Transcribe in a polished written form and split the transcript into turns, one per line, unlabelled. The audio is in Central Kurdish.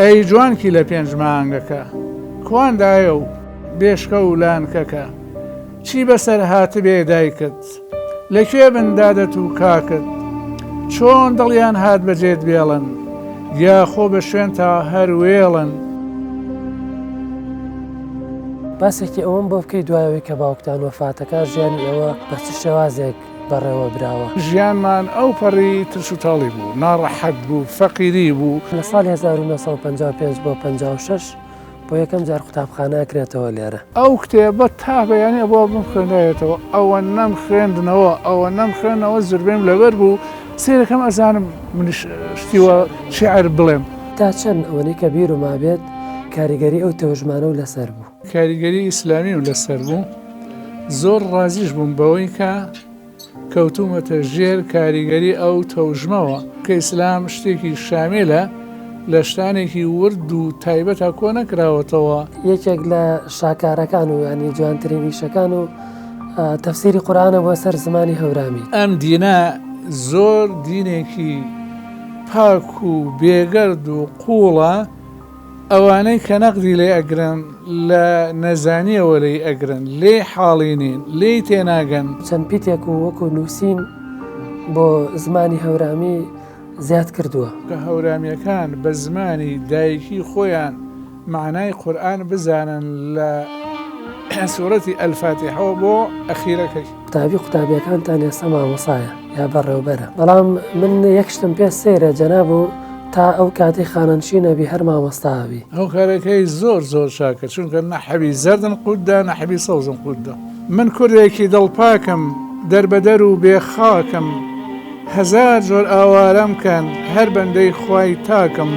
ئەی جوانکی لە پێنج مانگەکە کوواندایە و بێشکە و لانکەکە چی بەسەر هاتبێ دایکت لەکوێ بندادەت و کاکت چۆن دڵیان هات بەجێت بێڵن یا خۆ بە شوێن تا هەروێڵن.
باسێکی ئەوەم بۆ بکەی دوایەوەی کە باوکتان وەفاتەکە ژیانی ئەوە بە چ شێوازێک بەڕێوە براوە؟
ژیانمان ئەو پەڕی ترس و تاڵی بوو، ناڕەحەت بوو، فەقیری بوو.
لە ساڵی 1955 بۆ 56 بۆ یەکەم جار قوتابخانە کرێتەوە لێرە.
ئەو کتێبە تا بەیانی بۆ بم خوێندایەتەوە ئەوە نەم خوێندنەوە ئەوە نەم خوێندنەوە زربێم لەبەر بوو سێرەکەم ئەزانم منیش شتیوە شیعر بڵێم.
تا چەند ئەوەی کە بیر و مابێت کاریگەری ئەو تەوژمانە و لەسەر بوو.
کاریگەری ئیسلامی و لەسەر بوو. زۆر ڕازیش بووم بەوەی کە کەوتومەتە ژێر کاریگەری ئەو تەوژمەوە کە ئیسلام شتێکی شامێلە لە شتانێکی ورد و تایبەتە کۆ نەکراوەتەوە.
یەکێک لە شاکارەکان و ینی جوانترین ویشەکان و تەفسیری قورئانە بۆ سەر زمانی هەورامی.
ئەم دینە زۆر دینێکی پاک و بێگەرد و قوڵە ئەوانەی کە نەقدی لێ ئەگرن لە نەزانیەوە لێی ئەگرن لێ حاڵینین لێی تێناگەن.
چەند پیتێک و وەکو نووسین بۆ زمانی هەورامی زیاد کردووە
کە هەورامیەکان بە زمانی دایکی خۆیان معنای قورئان بزانن لە سوورەتی ئەلفاتیحەوە بۆ ئەخیرەکەی.
قوتابیەکانتان ئێستا مامۆسایە یا بەڕێوەبەرە، بەڵام من یەک شتم پێ سەیرە جەناب و تا ئەو کاتی خانەنشینەبی هەر مامۆستاوی.
ئەو کارەکەی زۆر زۆر چاکە چونکە نەحەوی زەردن قوتدا نەحەوی سەوزن قوتدا. من کوردێکی دڵپاکم دەربەدەر و بێخاکم هەزار جۆر ئاوارەم کەن هەر بەندەی خوای تاکم